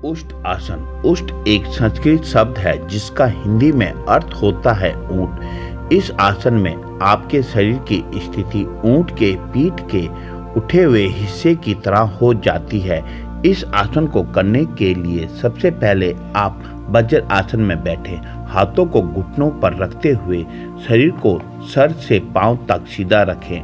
उष्ट आसन। उष्ट एक संस्कृत शब्द है जिसका हिंदी में अर्थ होता है ऊंट। इस आसन में आपके शरीर की स्थिति ऊंट के पीठ के उठे हुए हिस्से की तरह हो जाती है। इस आसन को करने के लिए सबसे पहले आप वज्र आसन में बैठें। हाथों को घुटनों पर रखते हुए शरीर को सर से पांव तक सीधा रखें।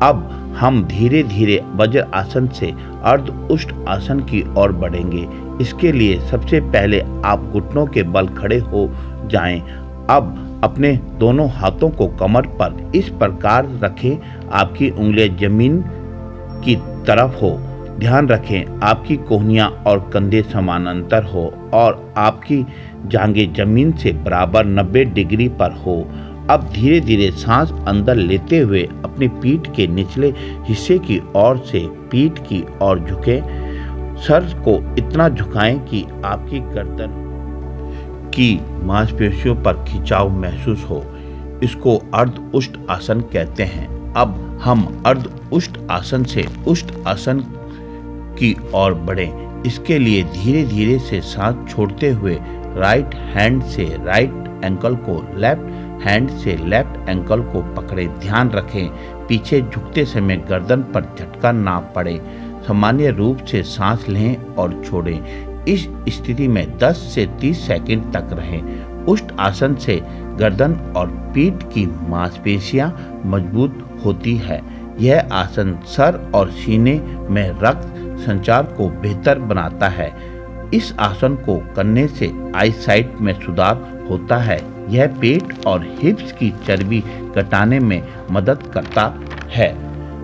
अब हम धीरे धीरे वज्र आसन से अर्ध उष्ट आसन की ओर बढ़ेंगे। इसके लिए सबसे पहले आप घुटनों के बल खड़े हो जाएं। अब अपने दोनों हाथों को कमर पर इस प्रकार रखें, आपकी उंगलियां जमीन की तरफ हो। ध्यान रखें आपकी कोहनियां और कंधे समानांतर हो और आपकी जांघें जमीन से बराबर 90 डिग्री पर हो। अब धीरे धीरे सांस अंदर लेते हुए अपनी पीठ के निचले हिस्से की ओर से पीठ की ओर झुकें। सर को इतना झुकाएं कि आपकी गर्दन की मांसपेशियों पर खिंचाव महसूस हो। इसको अर्ध उष्ट आसन कहते हैं। अब हम अर्ध उष्ट आसन से उष्ट आसन की ओर बढ़ें। इसके लिए धीरे धीरे से सांस छोड़ते हुए राइट हैंड से राइट एंकल को, लेफ्ट हैंड से लेफ्ट एंकल को पकड़ें। ध्यान रखें पीछे झुकते समय गर्दन पर झटका ना पड़े। सामान्य रूप से सांस लें और छोड़ें। इस स्थिति में 10 से 30 सेकंड तक रहें। उष्ट आसन से गर्दन और पीठ की मांसपेशियां मजबूत होती है। यह आसन सर और सीने में रक्त संचार को बेहतर बनाता है। इस आसन को करने से आईसाइट में सुधार होता है। यह पेट और हिप्स की चर्बी घटाने में मदद करता है।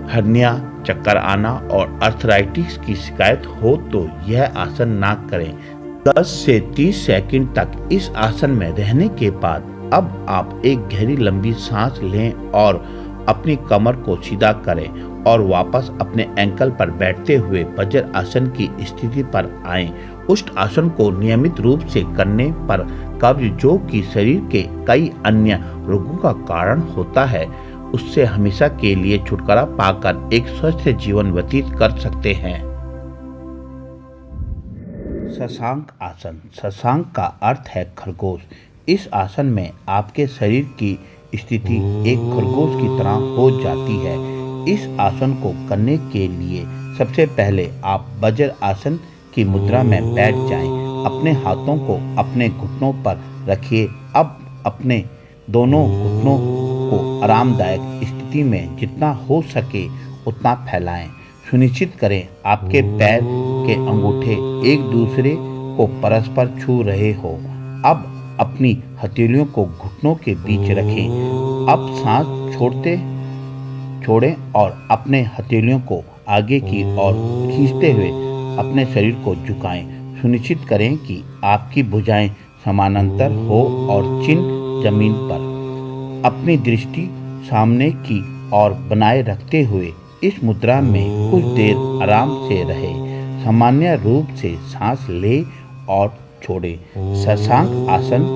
हर्निया, चक्कर आना और अर्थराइटिस की शिकायत हो तो यह आसन ना करें। 10 से 30 सेकंड तक इस आसन में रहने के बाद अब आप एक गहरी लंबी सांस लें और अपनी कमर को सीधा करें और वापस अपने एंकल पर बैठते हुए वज्र आसन की स्थिति पर आएं। उष्ट आसन को नियमित रूप से करने पर कब्ज, जो कि शरीर के कई अन्य रोगों का कारण होता है, उससे हमेशा के लिए छुटकारा पाकर एक स्वस्थ जीवन व्यतीत कर सकते हैं। शशांक आसन। शशांक का अर्थ है खरगोश। इस आसन में आपके शरीर की स्थिति एक खरगोश की तरह हो जाती है। इस आसन को करने के लिए सबसे पहले आप वज्र आसन की मुद्रा में बैठ जाएं। अपने हाथों को अपने घुटनों पर रखिए। अब अपने दोनों घुटनों को आरामदायक स्थिति में जितना हो सके उतना फैलाएं। सुनिश्चित करें आपके पैर के अंगूठे एक दूसरे को परस्पर छू रहे हो। अब अपनी हथेलियों को घुटनों के बीच रखें। अब सांस छोड़ें और अपने हथेलियों को आगे की ओर खींचते हुए अपने शरीर को झुकाएं। सुनिश्चित करें कि आपकी भुजाएं समानांतर हो और चिन्ह जमीन पर। अपनी दृष्टि सामने की ओर बनाए रखते हुए इस मुद्रा में कुछ देर आराम से रहे। सामान्य रूप से सांस ले और छोड़ें। शशांक आसन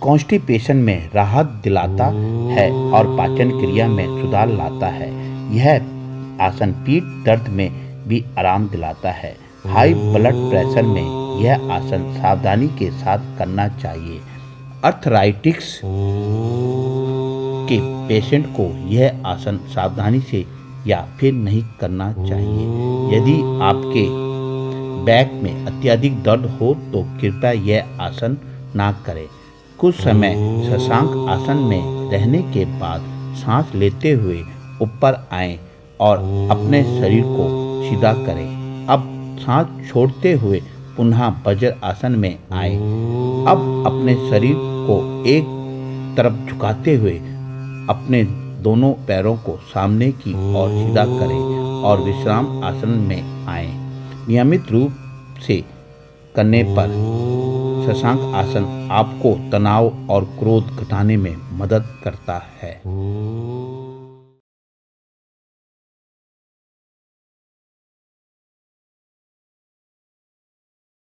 कॉन्स्टिपेशन में राहत दिलाता है और पाचन क्रिया में सुधार लाता है। यह आसन पीठ दर्द में भी आराम दिलाता है। हाई ब्लड प्रेशर में यह आसन सावधानी के साथ करना चाहिए। अर्थराइटिस के पेशेंट को यह आसन सावधानी से या फिर नहीं करना चाहिए। यदि आपके बैक में अत्यधिक दर्द हो तो कृपया यह आसन ना करें। कुछ समय शशांक आसन में रहने के बाद सांस लेते हुए ऊपर आएं और अपने शरीर को सीधा करें। अब सांस छोड़ते हुए पुनः वज्र आसन में आएं। अब अपने शरीर को एक तरफ झुकाते हुए अपने दोनों पैरों को सामने की ओर सीधा करें और विश्राम आसन में आएं। नियमित रूप से करने पर शशांक आसन आपको तनाव और क्रोध घटाने में मदद करता है।